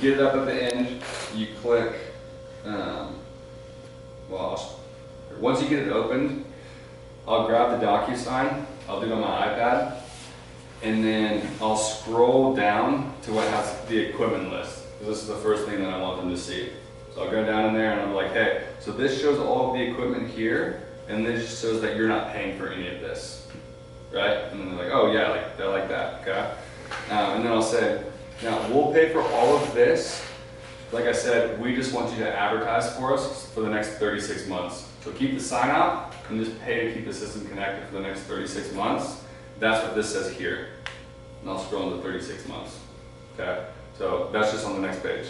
get it up at the end, you click, once you get it opened, I'll grab the Docusign, I'll do it on my iPad, and then I'll scroll down to what has the equipment list. Because this is the first thing that I want them to see. So I'll go down in there and I'm like, hey, so this shows all of the equipment here, and this just shows that you're not paying for any of this, right? And then they're like, oh yeah, like they're like that, okay? And then I'll say, now we'll pay for all of this. Like I said, we just want you to advertise for us for the next 36 months. So keep the sign out and just pay to keep the system connected for the next 36 months. That's what this says here. And I'll scroll into 36 months, okay? So that's just on the next page.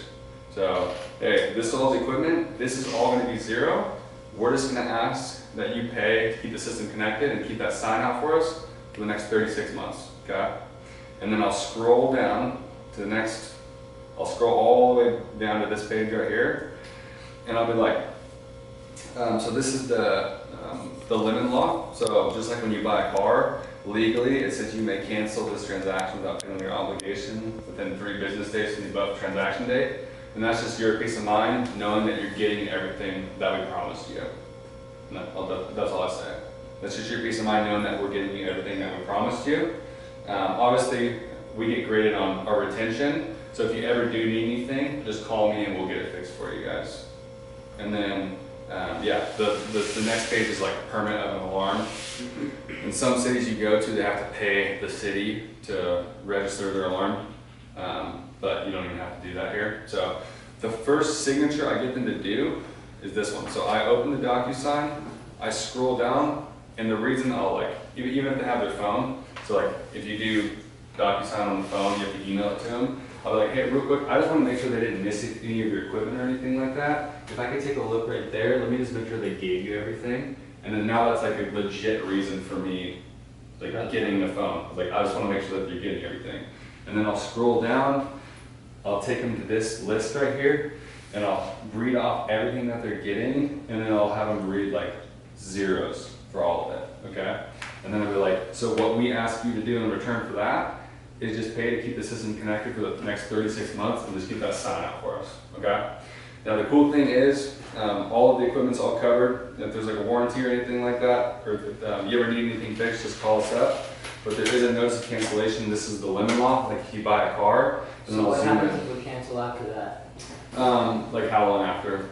So, hey, this is all the equipment. This is all gonna be zero. We're just gonna ask that you pay to keep the system connected and keep that sign out for us for the next 36 months, okay? And then I'll scroll down to the next, I'll scroll all the way down to this page right here, and I'll be like, so this is the limit law. So just like when you buy a car, legally it says you may cancel this transaction without paying your obligation within 3 business days from the above transaction date. And that's just your peace of mind, knowing that you're getting everything that we promised you. And that's all I say. That's just your peace of mind, knowing that we're getting you everything that we promised you. Obviously, we get graded on our retention. So if you ever do need anything, just call me and we'll get it fixed for you guys. And then, yeah, the next page is like a permit of an alarm. In some cities you go to, they have to pay the city to register their alarm. But you don't even have to do that here. So the first signature I get them to do is this one. So I open the Docusign, I scroll down, and the reason I'll like, even if they have their phone, so like if you do Docusign on the phone, you have to email it to them. I'll be like, hey, real quick, I just want to make sure they didn't miss any of your equipment or anything like that. If I could take a look right there, let me just make sure they gave you everything. And then now that's like a legit reason for me like getting the phone. Like I just want to make sure that you're getting everything. And then I'll scroll down, I'll take them to this list right here, and I'll read off everything that they're getting, and then I'll have them read like zeros for all of it, okay? And then I'll be like, so what we ask you to do in return for that is just pay to keep the system connected for the next 36 months and just keep that sign out for us, okay? Now the cool thing is, all of the equipment's all covered. If there's like a warranty or anything like that, or if you ever need anything fixed, just call us up. But there is a notice of cancellation. This is the limit law, like if you buy a car. And so what happens if we cancel after that? Like how long after?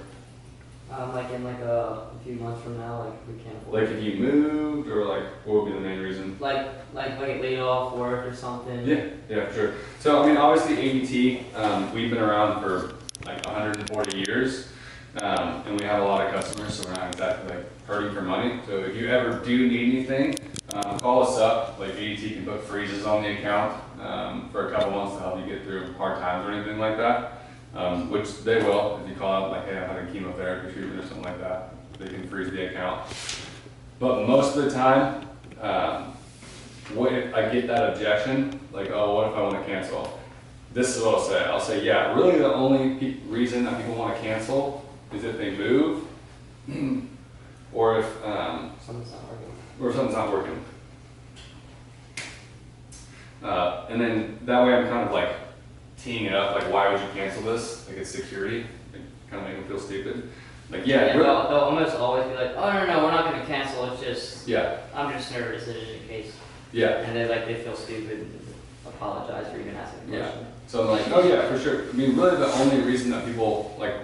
Like in like a few months from now, like we can't afford like if you moved, or like what would be the main reason? Like get laid off work or something. Yeah, for sure. So I mean, obviously ADT, we've been around for like 140 years, and we have a lot of customers, so we're not exactly like hurting for money. So if you ever do need anything, call us up. Like ADT can put freezes on the account for a couple months to help you get through hard times or anything like that. Which they will, if you call up like, hey, I'm having chemotherapy treatment or something like that, they can freeze the account. But most of the time, if I get that objection, like, oh, what if I want to cancel? This is what I'll say. I'll say, yeah, really the only reason that people want to cancel is if they move, or if something's not working. Or if something's not working. And then that way I'm kind of like teeing it up, like, why would you cancel this? Like, it's security. Like, kind of make them feel stupid. Like, yeah. They'll almost always be like, oh, no, we're not going to cancel. It's just, yeah, I'm just nervous that it's in case. Yeah. And they feel stupid and apologize for even asking the question. So I'm like, oh yeah, for sure. I mean, really the only reason that people like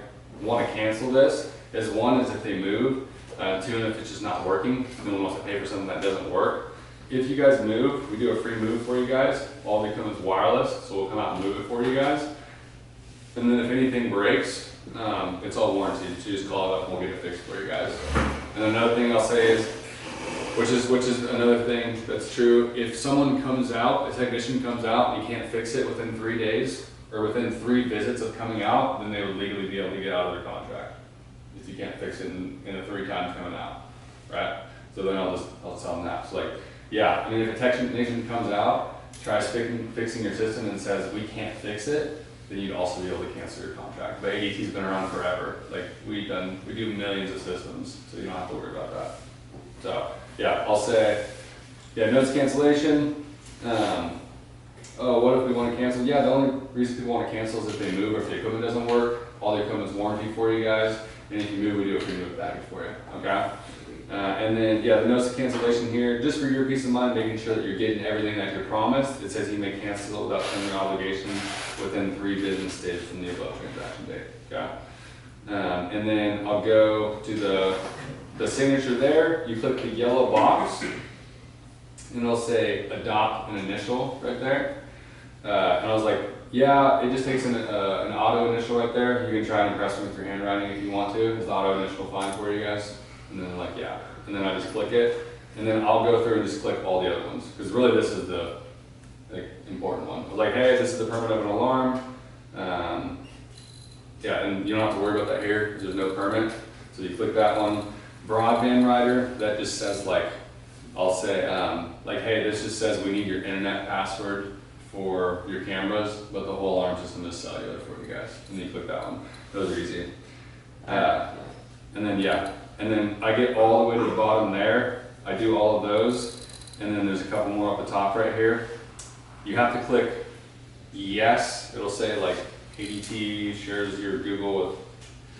want to cancel this is, one, is if they move, two, and if it's just not working, no one wants to pay for something that doesn't work. If you guys move, we do a free move for you guys. All the equipment's wireless, so we'll come out and move it for you guys. And then if anything breaks, it's all warranted. So you just call it up and we'll get it fixed for you guys. And another thing I'll say is, which is another thing that's true, if someone comes out, a technician comes out and you can't fix it within 3 days, or within 3 visits of coming out, then they would legally be able to get out of their contract. If you can't fix it in the 3 times coming out, right? So then I'll tell them that. So like, yeah, I mean, if a technician comes out, tries fixing your system and says we can't fix it, then you'd also be able to cancel your contract. But ADT's been around forever. Like we do millions of systems, so you don't have to worry about that. So yeah, I'll say, yeah, notice cancellation. oh, what if we want to cancel? Yeah, the only reason people want to cancel is if they move or if the equipment doesn't work. All the equipment's warranty for you guys, and if you move, we do a free move package for you, okay? And then, yeah, the notice of cancellation here, just for your peace of mind, making sure that you're getting everything that you're promised. It says you may cancel without pending obligation within 3 business days from the above transaction date, okay? And then I'll go to the signature there. You click the yellow box, and it'll say adopt an initial right there. And I was like, yeah, it just takes an auto initial right there. You can try and impress me with your handwriting if you want to. Is the auto initial fine for you guys? And then like, yeah. And then I just click it. And then I'll go through and just click all the other ones. Because really this is the important one. I was like, hey, this is the permit of an alarm. Yeah, and you don't have to worry about that here because there's no permit. So you click that one. Broadband rider, that just says like, I'll say, like, hey, this just says we need your internet password for your cameras, but the whole alarm system is cellular for you guys. And then you click that one. Those are easy. And then, yeah. And then I get all the way to the bottom there. I do all of those. And then there's a couple more up the top right here. You have to click yes. It'll say like ADT shares your Google with.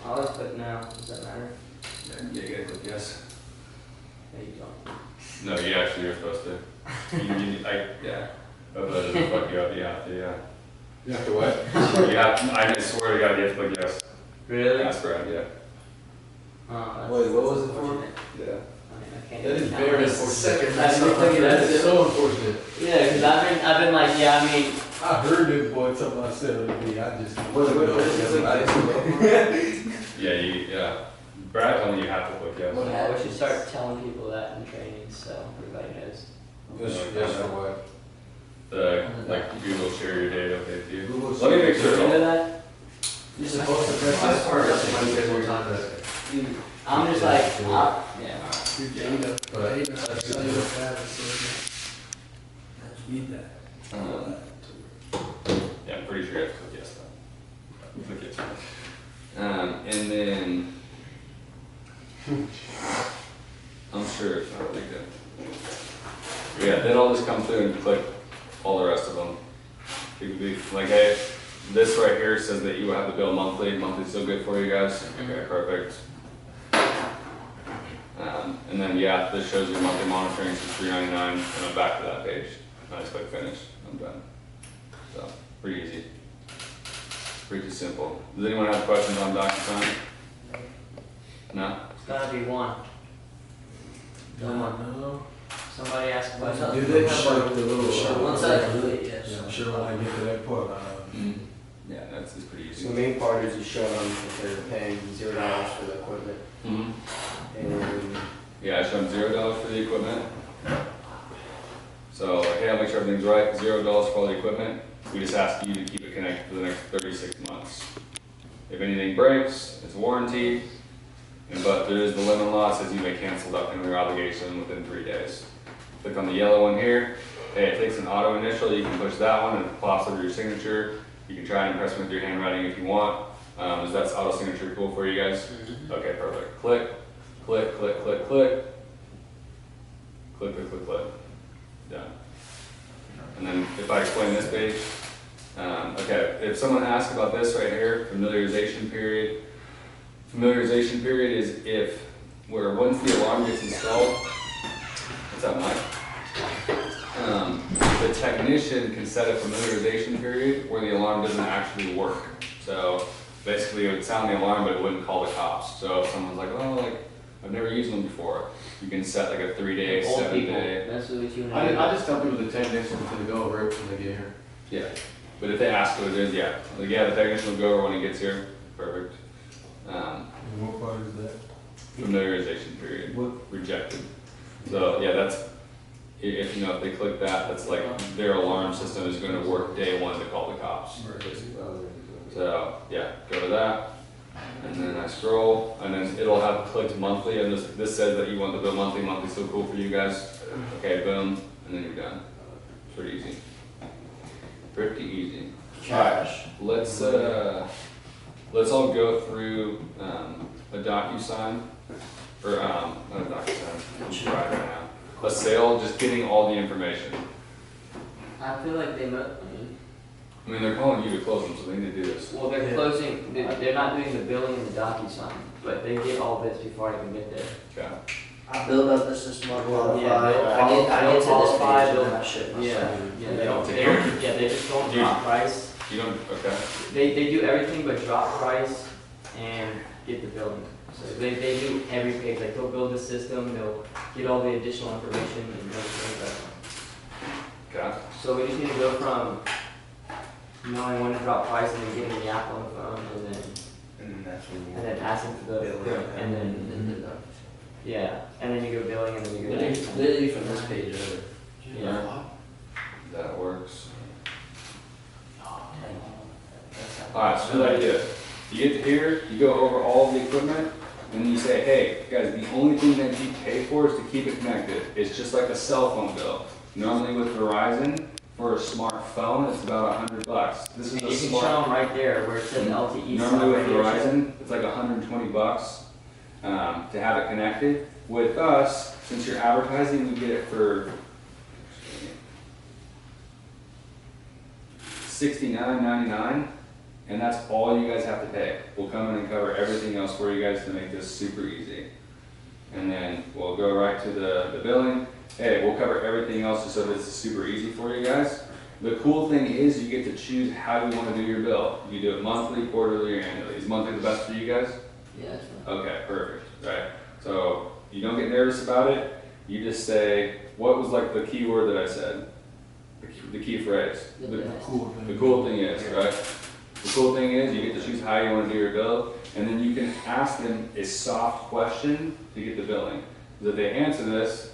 I'll always click now. Does that matter? Yeah, you gotta click yes. No, you don't. No, you actually are supposed to. Yeah. Otherwise it'll fuck you up. Yeah. You have to what? I swear to God, you have to click yes. Really? That's right, yeah. Oh, Wait, what was it for? Yeah. I can't That is even count. very unfortunate. I've been clicking That that is too. so unfortunate. Yeah, because I've been like, yeah, I mean, I heard it, boy, something I said it would be. I just. Yeah. Brad told me you have to click yes. yeah, we should start telling people that in training so everybody knows. Yes, for what? The, like, Google share your data with you. Google Let me make You sure. know that? You're supposed to press this part, that's why you get more time to. I'm just like, yeah. But need that. Yeah, I'm pretty sure you have to click yes though. Click yes. And then I'm sure it's not really good. Yeah, then I'll just come through and click all the rest of them. You could be like, hey, this right here says that you will have the bill monthly. Monthly's still good for you guys. Okay, perfect. And then yeah, this shows your monthly monitoring for $3.99, and I'm back to that page. I just click finish. I'm done. So pretty easy. Pretty simple. Does anyone have questions on Docusign? No? It's gotta be one. No. Somebody asked a question. Do they have like the little? One side, yes. Yeah, I'm sure when I get to that part, Yeah, that's pretty So easy. the main part is you show them if they're paying $0 for the equipment, and Yeah, I show them $0 for the equipment. So, like, hey, I'll make sure everything's right. $0 for all the equipment. We just ask you to keep it connected for the next 36 months. If anything breaks, it's warranty. But there is the limit law. It says you may cancel without pending your obligation within 3 days. Click on the yellow one here. Hey, it takes an auto initial. You can push that one and it pops over your signature. You can try and impress me with your handwriting if you want. Is that auto signature cool for you guys? Okay, perfect. Click, click, click, click, click. Click, click, click, click. Done. And then if I explain this page, okay, if someone asks about this right here, familiarization period. Familiarization period is once the alarm gets installed, what's up, Mike? The technician can set a familiarization period where the alarm doesn't actually work. So basically it would sound the alarm, but it wouldn't call the cops. So if someone's like, oh, like, I've never used them before, you can set like a 3-day, Old 7-day. people, that's what you and I just tell people the technician's gonna go over it when they get here. Yeah, but if they ask what it is, yeah. Like, yeah, the technician will go over when he gets here. Perfect. And what part is that? Familiarization period. What? Rejected. So yeah, that's, if they click that, that's like their alarm system is going to work day one to call the cops. So yeah, go to that. And then I scroll, and then it'll have clicked monthly, and this says that you want the bill monthly. Monthly's still cool for you guys. Okay, boom, and then you're done. Pretty easy. Pretty easy. cash. Let's all go through a Docusign, or not a Docusign. I'm trying right now. A sale, just getting all the information. I feel like they I mean, they're calling you to close them, so they need to do this. well, they're closing, they're not doing the billing and the Docusign, but they get all this before I can get there. Okay. I build up the system, I qualify. I get to this page, build that shit myself. Yeah, They don't take they just don't Dude. drop price. You don't, okay. They do everything but drop price and get the billing. So they do every page, like they'll build the system, they'll get all the additional information and everything. Okay. So we just need to go from knowing when to drop price and then getting the app on the phone And that's when and then asking for the, Billing. and then, yeah, and then you go billing and then you go. Literally from this page over. Yeah. That works. Alright, so the idea. You get to here, you go over all of the equipment, and then you say, hey, guys, the only thing that you pay for is to keep it connected. It's just like a cell phone bill. Normally with Verizon, for a smartphone, it's about $100. This is And a you can smart. show them right there where it says LTE. Normally with radio. Verizon, it's like $120 to have it connected. With us, since you're advertising, we get it for $69.99, and that's all you guys have to pay. We'll come in and cover everything else for you guys to make this super easy. And then we'll go right to the billing. Hey, we'll cover everything else just so that it's super easy for you guys. The cool thing is you get to choose how you want to do your bill. You do it monthly, quarterly, or annually. Is monthly the best for you guys? Yeah, that's fine. Okay, perfect, right. So you don't get nervous about it. You just say, what was like the key word that I said? The key phrase. The cool thing is, right? The cool thing is you get to choose how you want to do your bill, and then you can ask them a soft question to get the billing. Because if they answer this,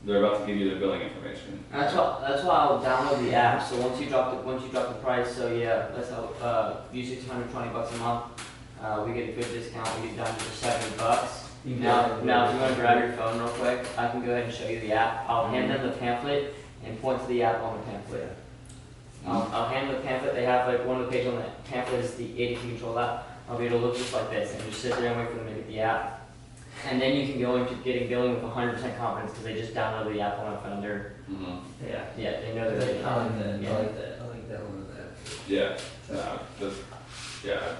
they're about to give you their billing information. That's why I'll download the app. So once you drop the price, so yeah, let's use $620 a month. We get a good discount. We get down to $70. Now if you want to grab your phone real quick, I can go ahead and show you the app. I'll hand them the pamphlet and point to the app on the pamphlet. I'll hand them the pamphlet. They have like one of the pages on the pamphlet is the ADT control app. I'll be able to look just like this and just sit there and wait for them to get the app. And then you can go into getting billing with 100% confidence because they just downloaded the app on a phone. They're, yeah, they know they're getting it. I like that, Yeah. I like that one of that. Yeah, yeah,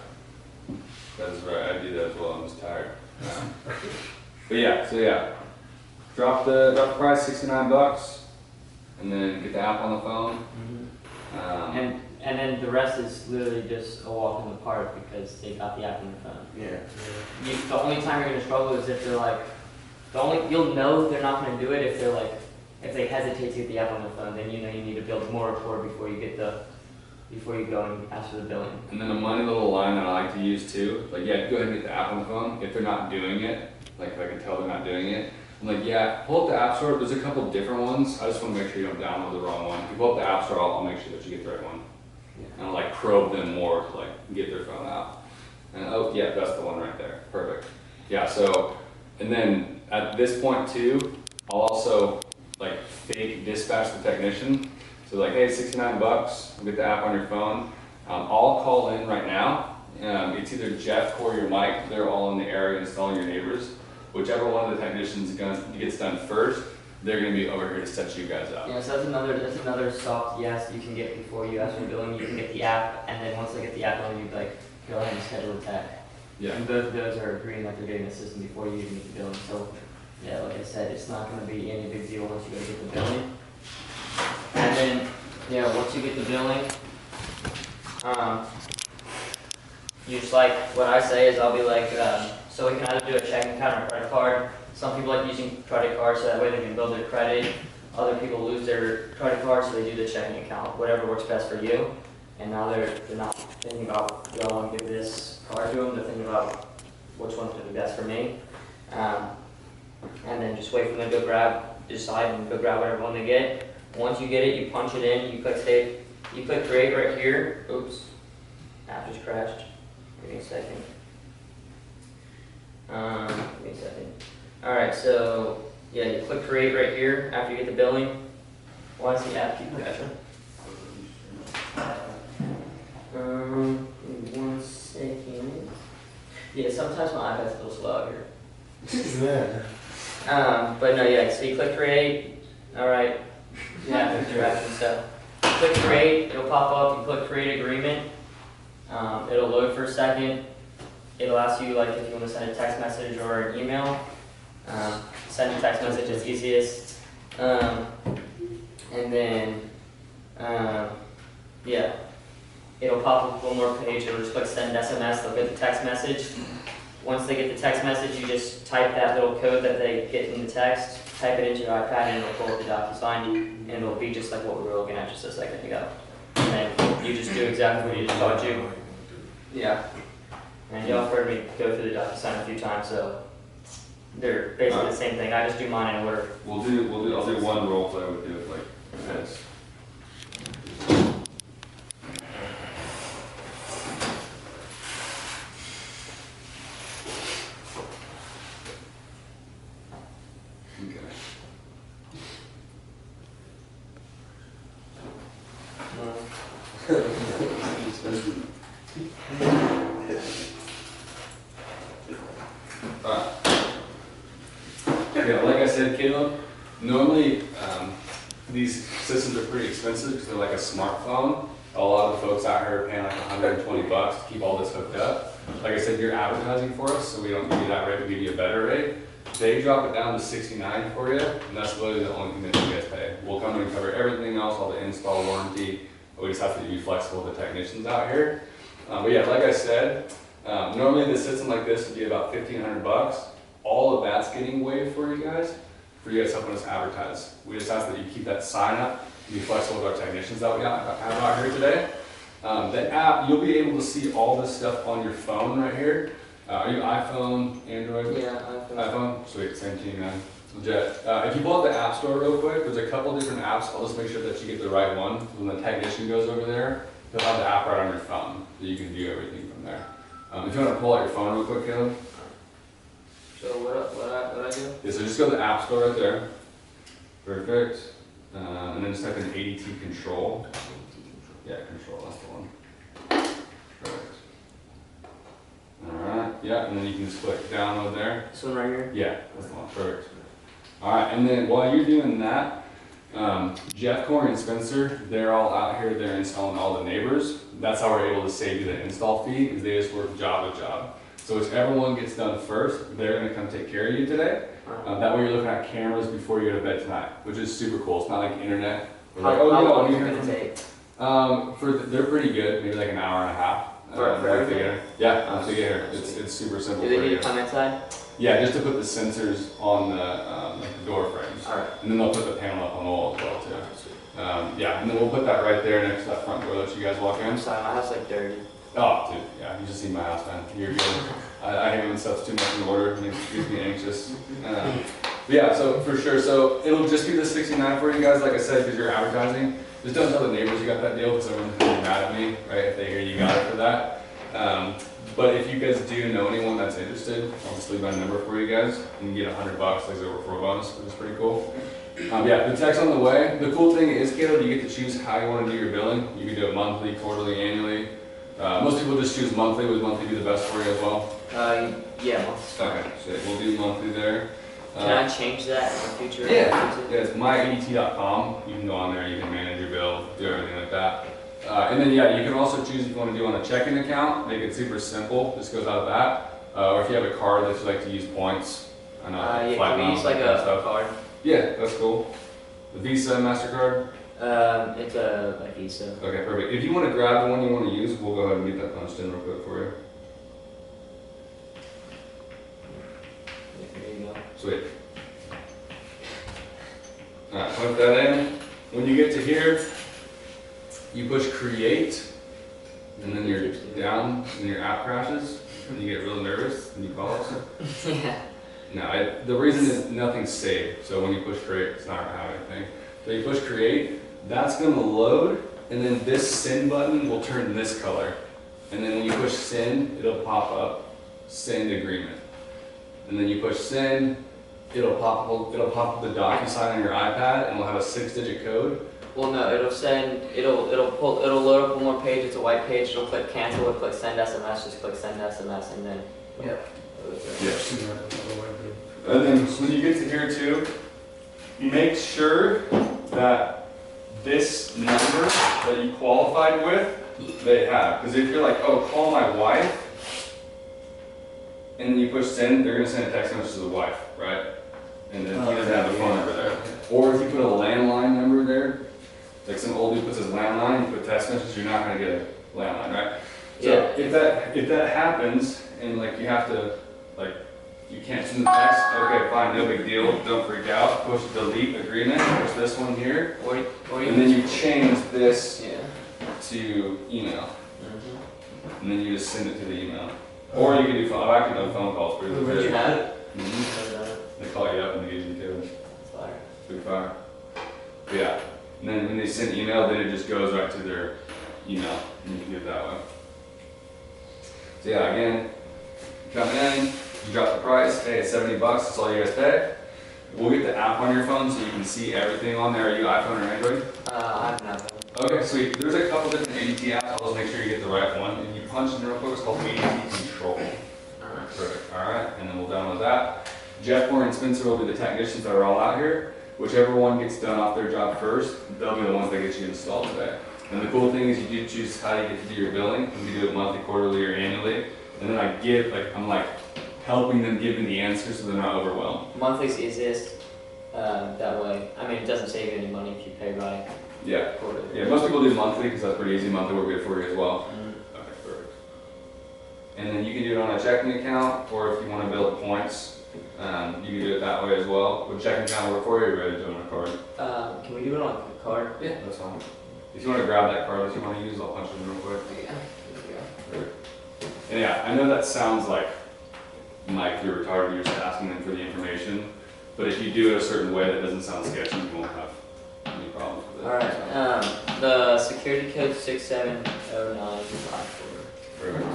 that's right. I do that as well. I'm just tired. But yeah, so yeah, drop the price, $69, and then get the app on the phone. And then the rest is literally just a walk in the park because they got the app on their phone. Yeah. The only time you're gonna struggle is if they're like, you'll know they're not gonna do it if they're like, if they hesitate to get the app on their phone, then you know you need to build more rapport before you go and ask for the billing. And then a money little line that I like to use too, like yeah, go ahead and get the app on the phone. If they're not doing it, like if I can tell they're not doing it, I'm like, yeah, pull up the app store. There's a couple different ones. I just want to make sure you don't download the wrong one. If you pull up the app store, I'll make sure that you get the right one. And I'll like probe them more to like get their phone out. And oh yeah, that's the one right there. Perfect. Yeah, so, and then at this point too, I'll also like fake dispatch the technician. So like, hey, $69, we'll get the app on your phone. I'll call in right now. It's either Jeff or your Mike. They're all in the area installing your neighbors. Whichever one of the technicians gets done first, they're going to be over here to set you guys up. Yeah, so that's another soft yes you can get before you ask for billing. You can get the app, and then once they get the app on, you like go ahead and schedule a tech. Yeah. And both of those are agreeing that they're getting the system before you even get the billing. So yeah, like I said, it's not going to be any big deal once you go get the billing. And then yeah, once you get the billing, you just like what I say is I'll be like, so we can either do a checking account or credit card. Some people like using credit cards so that way they can build their credit. Other people lose their credit card so they do the checking account, whatever works best for you. And now they're not thinking about, do I want to give this card to them? They're thinking about which one's going to be best for me. And then just wait for them to decide and go grab whatever one they get. Once you get it, you punch it in, you click save, you click create right here. Oops, app just crashed. Give me a second. Give me a second. Alright, so yeah, you click create right here after you get the billing. Why does the app keep crashing? Give me 1 second. Yeah, sometimes my iPad's a little slow out here. But no, yeah, so you click create. Alright. Yeah, it's crashing, so click create, it'll pop up, you click create agreement. It'll load for a second. It'll ask you like if you want to send a text message or an email. Send a text message is easiest. And then, yeah, it'll pop up one more page. It'll just click send SMS. They'll get the text message. Once they get the text message, you just type that little code that they get in the text, type it into your iPad, and it'll pull up the Docusign, and it'll be just like what we were looking at just a second ago. And then you just do exactly what you just taught you. Yeah. And y'all have heard me go through the Docusign a few times, so they're basically the same thing. I just do mine in order. I'll do one role play with you like this. Yeah, like I said, Caleb, normally these systems are pretty expensive because they're like a smartphone. A lot of the folks out here are paying like 120 bucks to keep all this hooked up. Like I said, you're advertising for us, so we don't give you that rate, we give you a better rate. They drop it down to 69 for you, and that's literally the only thing that you guys pay. We'll come in and cover everything else, all the install warranty. We just have to be flexible with the technicians out here. But yeah, like I said, normally the system like this would be about 1,500 bucks. All of that's getting waived for you guys helping us advertise. We just ask that you keep that sign up, be flexible with our technicians that we have out here today. The app, you'll be able to see all this stuff on your phone right here. Are you iPhone, Android? Yeah, iPhone? Sweet, same team, man. Legit. If you pull up the App Store real quick, there's a couple different apps. I'll just make sure that you get the right one. When the technician goes over there, you'll have the app right on your phone, so you can view everything from there. If you want to pull out your phone real quick, Caleb. So what I do? Yeah, so just go to the App Store right there. Perfect. And then just type in ADT Control. Yeah, Control, that's the one. Perfect. Alright, yeah, and then you can just click download there. This one right here? Yeah, that's the one, perfect. Alright, and then while you're doing that, Jeff, Corey, and Spencer, they're all out here, they're installing all the neighbors. That's how we're able to save you the install fee, is they just work job to job. So whichever one gets done first, they're gonna come take care of you today. That way you're looking at cameras before you go to bed tonight, which is super cool. It's not like internet. How long is it gonna take? They're pretty good, maybe like an hour and a half. For everything? Yeah, once they get here. It's super simple. Do they for need you. to come inside? Yeah, just to put the sensors on the like the door frames. Alright. And then they'll put the panel up on the wall as well too. Yeah, and then we'll put that right there next to that front door that you guys walk in. I'm sorry, my house like dirty. Oh, dude, yeah, you just see my house, man. You're good. I hate when stuff's too much in order. It makes me anxious. But yeah, so for sure. So it'll just be the 69 for you guys, like I said, because you're advertising. Just don't tell the neighbors you got that deal, because everyone's gonna be mad at me, right? If they hear you got it for that. But if you guys do know anyone that's interested, I'll just leave my number for you guys. You can get $100 like a referral bonus, which is pretty cool. Yeah, the tech's on the way. The cool thing is, Caleb, you get to choose how you want to do your billing. You can do it monthly, quarterly, annually. Most people just choose monthly. Would monthly be the best for you as well? Yeah, monthly. Okay, so we'll do monthly there. Can I change that in the future? Yeah, it's myadt.com. You can go on there, you can manage your bill, do everything like that. And then yeah, you can also choose if you want to do on a checking account, make it super simple, just goes out of that. Or if you have a card that you like to use points. I know, Yeah, can we use like a card? Yeah, that's cool. The Visa, MasterCard? It's a Visa. Okay, perfect. If you want to grab the one you want to use, we'll go ahead and get that punched in real quick for you. There you go. Sweet. Alright, put that in. When you get to here, you push create, and then you're down, and your app crashes, and you get real nervous, and you call us. Yeah. No, the reason is nothing's saved, so when you push create, it's not gonna have anything. So you push create, that's gonna load, and then this send button will turn this color. And then when you push send, it'll pop up send agreement. And then you push send, it'll pop up the Docusign on your iPad, and we'll have a 6-digit code. Well, no, it'll load up one more page. It's a white page. It'll click cancel. It'll click send SMS. Just click send SMS, and then. Yeah. Yes. And then when you get to here too, make sure that this number that you qualified with, they have. Because if you're like, oh, call my wife, and then you push send, they're gonna send a text message to the wife, right? And then he doesn't have a phone number there. Or if you put a landline number there, like some old dude puts his landline, you put text message, you're not gonna get a landline, right? So Yeah. if that happens, and like you have to, like, you can't send the text, okay, fine, no big deal, don't freak out, push delete agreement, push this one here, Or you and then you change this yeah. to email, Mm-hmm. and then you just send it to the email. Or you can do phone, I've actually done phone calls pretty Would you legit. have it? Mhm. Never done it. They call you up and they give you details. Fire. Pretty fire. But yeah, and then when they send email, then it just goes right to their email, and you can do it that way. So yeah, again, come in, you drop the price, hey, it's $70, that's all you guys pay. We'll get the app on your phone so you can see everything on there. Are you iPhone or Android? I have nothing. Okay, sweet. There's a couple different ADT apps. I'll just make sure you get the right one. And you punch in real quick, it's called ADT Control. Alright. Perfect. Alright, and then we'll download that. Jeff, Moore, and Spencer will be the technicians that are all out here. Whichever one gets done off their job first, they'll be the ones that get you installed today. And the cool thing is you do choose how you get to do your billing. You can do it monthly, quarterly, or annually. And then I'm like helping them give me the answers so they're not overwhelmed. Monthly's easiest. That way, I mean, it doesn't save you any money if you pay by Yeah. quarterly. Yeah, most people do monthly because that's pretty easy. Monthly work good for you as well. Mhm. Okay, perfect. And then you can do it on a checking account, or if you want to build points, you can do it that way as well. Would checking account work for you, or are you ready to do it on a card? Can we do it on a card? Yeah, that's fine. If you want to grab that card that you want to use, I'll punch it in real quick. Yeah. There we go. And yeah, I know that sounds like you're retarded, you're just asking them for the information, but if you do it a certain way that doesn't sound sketchy, you won't have any problems with it. Alright, the security code 670954. Perfect.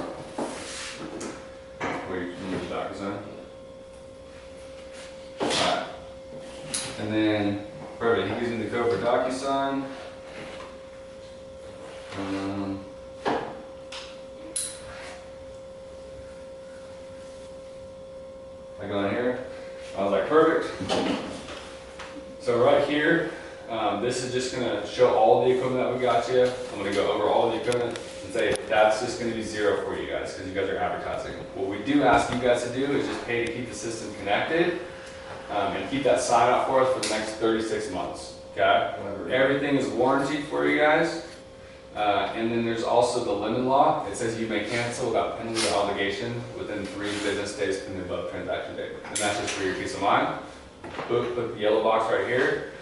Wait, you need the Docusign? Alright. And then, perfect, he gives me the code for Docusign. I go in here, I was like, perfect. So right here, this is just gonna show all the equipment that we got you. I'm gonna go over all the equipment and say that's just gonna be zero for you guys because you guys are advertising. What we do ask you guys to do is just pay to keep the system connected and keep that sign out for us for the next 36 months, okay? Everything is warranted for you guys. And then there's also the limit law. It says you may cancel without penalty or obligation within 3 business days from the above transaction date. And that's just for your peace of mind. Put the yellow box right here.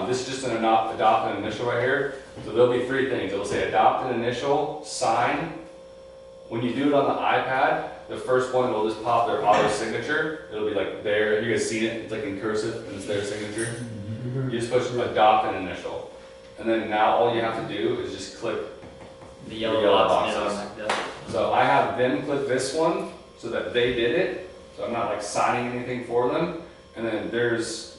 This is just an adopt an initial right here. So there'll be 3 things. It'll say adopt an initial, sign. When you do it on the iPad, the first one will just pop their auto signature. It'll be like there. You guys seen it? It's like in cursive and it's their signature. You just push adopt an initial. And then now all you have to do is just click The yellow box and it boxes. automatically does it. So I have them click this one so that they did it. So I'm not like signing anything for them. And then there's